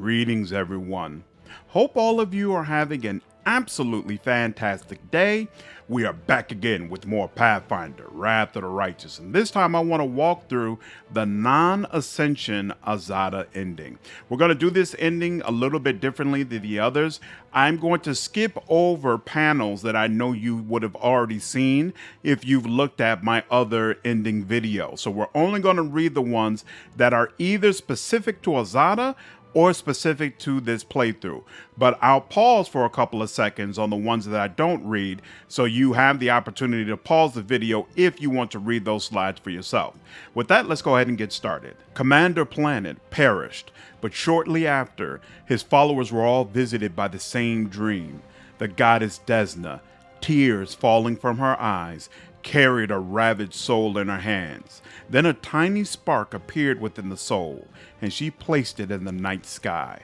Greetings, everyone. Hope all of you are having an absolutely fantastic day. We are back again with more Pathfinder, Wrath of the Righteous, and this time I want to walk through the non-Ascension Azata ending. We're going to do this ending a little bit differently than the others. I'm going to skip over panels that I know you would have already seen if you've looked at my other ending video. So we're only going to read the ones that are either specific to Azata or specific to this playthrough. But I'll pause for a couple of seconds on the ones that I don't read, so you have the opportunity to pause the video if you want to read those slides for yourself. With that, let's go ahead and get started. Commander Planet perished, but shortly after, his followers were all visited by the same dream. The goddess Desna, tears falling from her eyes, carried a ravaged soul in her hands. Then a tiny spark appeared within the soul, and she placed it in the night sky.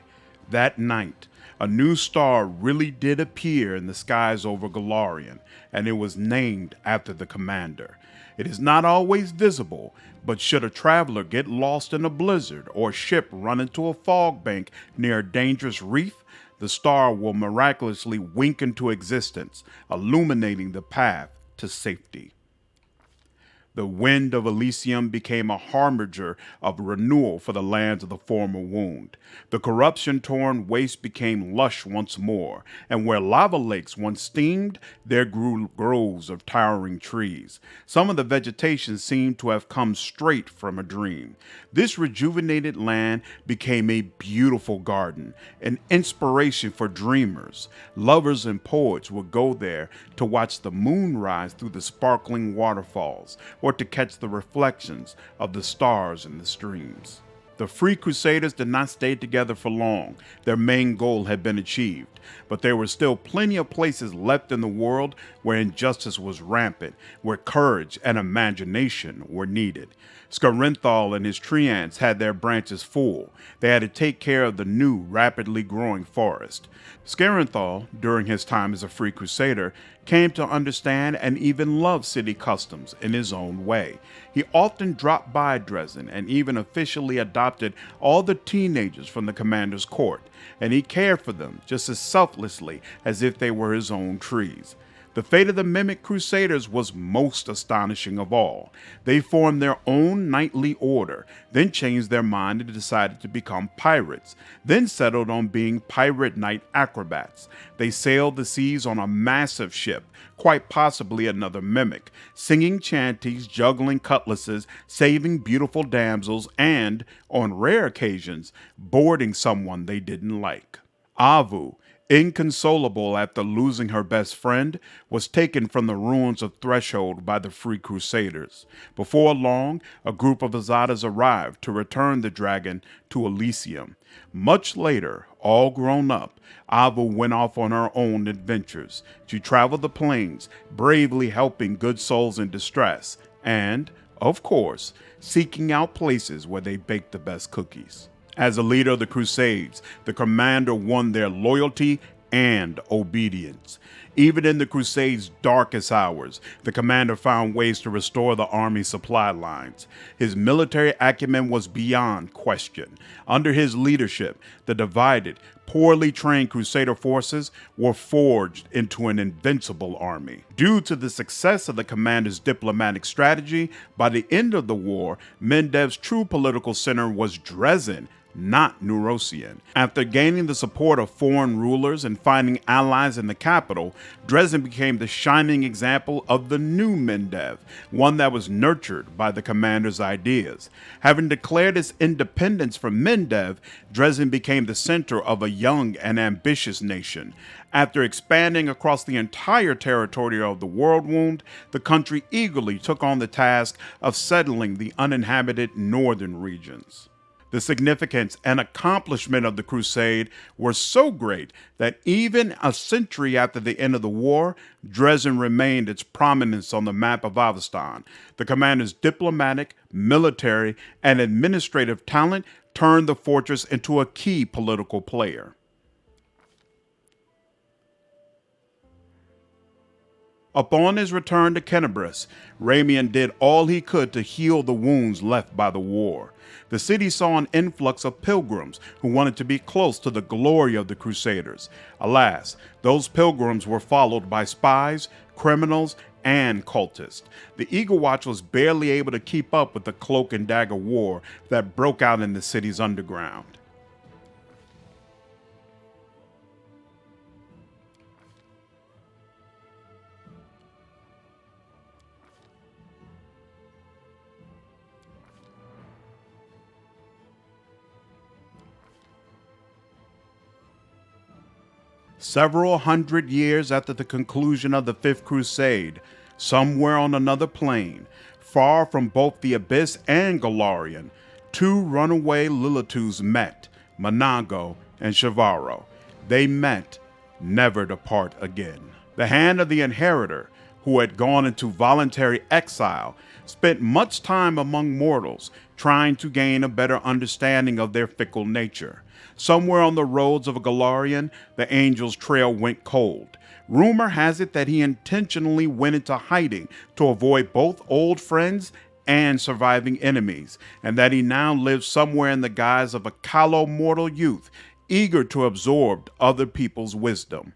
That night, a new star really did appear in the skies over Golarion, and it was named after the commander. It is not always visible, but should a traveler get lost in a blizzard or a ship run into a fog bank near a dangerous reef, the star will miraculously wink into existence, illuminating the path to safety. The wind of Elysium became a harbinger of renewal for the lands of the former wound. The corruption-torn waste became lush once more, and where lava lakes once steamed, there grew groves of towering trees. Some of the vegetation seemed to have come straight from a dream. This rejuvenated land became a beautiful garden, an inspiration for dreamers. Lovers and poets would go there to watch the moon rise through the sparkling waterfalls, or to catch the reflections of the stars in the streams. The Free Crusaders did not stay together for long. Their main goal had been achieved, but there were still plenty of places left in the world where injustice was rampant, where courage and imagination were needed. Scarinthal and his treants had their branches full. They had to take care of the new, rapidly growing forest. Scarinthal, during his time as a Free Crusader, came to understand and even love city customs in his own way. He often dropped by Drezen and even officially adopted all the teenagers from the commander's court, and he cared for them just as selflessly as if they were his own trees. The fate of the Mimic Crusaders was most astonishing of all. They formed their own knightly order, then changed their mind and decided to become pirates, then settled on being pirate knight acrobats. They sailed the seas on a massive ship, quite possibly another Mimic, singing chanties, juggling cutlasses, saving beautiful damsels, and, on rare occasions, boarding someone they didn't like. Avu, inconsolable after losing her best friend, was taken from the ruins of Threshold by the Free Crusaders. Before long, a group of Azatas arrived to return the dragon to Elysium. Much later, all grown up, Avu went off on her own adventures. She traveled the plains, bravely helping good souls in distress, and, of course, seeking out places where they baked the best cookies. As a leader of the Crusades, the commander won their loyalty and obedience. Even in the Crusades' darkest hours, the commander found ways to restore the army's supply lines. His military acumen was beyond question. Under his leadership, the divided, poorly trained Crusader forces were forged into an invincible army. Due to the success of the commander's diplomatic strategy, by the end of the war, Mendev's true political center was Drezen, not Neurosian. After gaining the support of foreign rulers and finding allies in the capital, Drezen became the shining example of the new Mendev, one that was nurtured by the commander's ideas. Having declared its independence from Mendev, Drezen became the center of a young and ambitious nation. After expanding across the entire territory of the World Wound, the country eagerly took on the task of settling the uninhabited northern regions. The significance and accomplishment of the crusade were so great that even a century after the end of the war, Drezen remained its prominence on the map of Avestan. The commander's diplomatic, military, and administrative talent turned the fortress into a key political player. Upon his return to Kenabris, Ramian did all he could to heal the wounds left by the war. The city saw an influx of pilgrims who wanted to be close to the glory of the Crusaders. Alas, those pilgrims were followed by spies, criminals, and cultists. The Eagle Watch was barely able to keep up with the cloak and dagger war that broke out in the city's underground. Several hundred years after the conclusion of the Fifth Crusade, somewhere on another plane, far from both the Abyss and Golarion, two runaway Lilitus met, Monago and Shavaro. They met, never to part again. The hand of the inheritor, who had gone into voluntary exile, spent much time among mortals, trying to gain a better understanding of their fickle nature. Somewhere on the roads of Golarion, the angel's trail went cold. Rumor has it that he intentionally went into hiding to avoid both old friends and surviving enemies, and that he now lives somewhere in the guise of a callow mortal youth, eager to absorb other people's wisdom.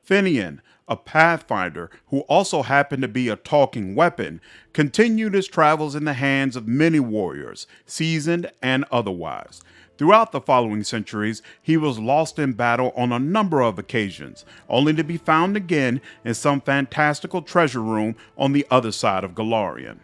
Finnian, a Pathfinder who also happened to be a talking weapon, continued his travels in the hands of many warriors, seasoned and otherwise. Throughout the following centuries, he was lost in battle on a number of occasions, only to be found again in some fantastical treasure room on the other side of Golarion.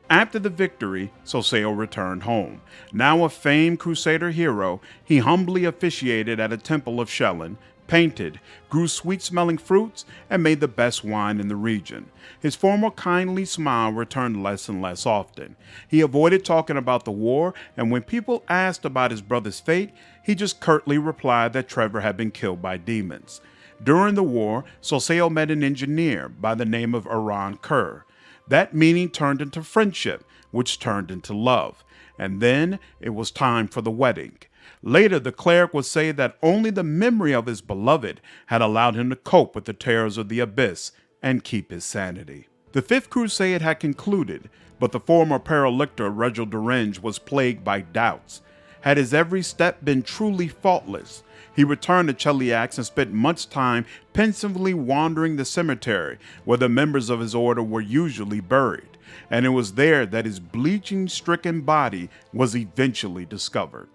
After the victory, Soseo returned home. Now a famed Crusader hero, he humbly officiated at a temple of Shellin, painted, grew sweet-smelling fruits, and made the best wine in the region. His former kindly smile returned less and less often. He avoided talking about the war, and when people asked about his brother's fate, he just curtly replied that Trevor had been killed by demons. During the war, Soseo met an engineer by the name of Aran Kerr. That meeting turned into friendship, which turned into love. And then it was time for the wedding. Later, the cleric would say that only the memory of his beloved had allowed him to cope with the terrors of the abyss and keep his sanity. The Fifth Crusade had concluded, but the former paralictor Regil Durenge was plagued by doubts. Had his every step been truly faultless? He returned to Cheliax and spent much time pensively wandering the cemetery where the members of his order were usually buried, and it was there that his bleaching-stricken body was eventually discovered.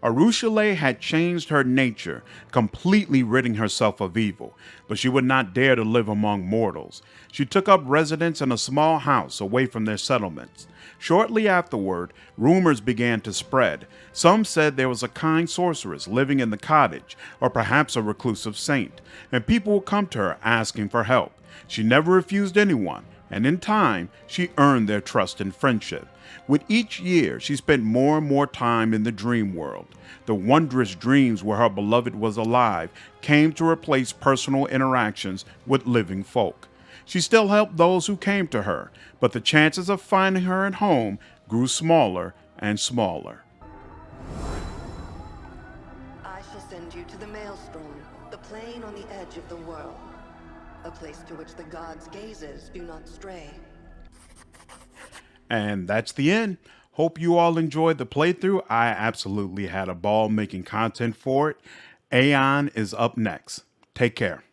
Arue had changed her nature, completely ridding herself of evil, but she would not dare to live among mortals. She took up residence in a small house away from their settlements. Shortly afterward, rumors began to spread. Some said there was a kind sorceress living in the cottage, or perhaps a reclusive saint, and people would come to her asking for help. She never refused anyone, and in time, she earned their trust and friendship. With each year, she spent more and more time in the dream world. The wondrous dreams where her beloved was alive came to replace personal interactions with living folk. She still helped those who came to her, but the chances of finding her at home grew smaller and smaller. I shall send you to the Maelstrom, the plane on the edge of the world. A place to which the gods' gazes do not stray. And that's the end. Hope you all enjoyed the playthrough. I absolutely had a ball making content for it. Aeon is up next. Take care.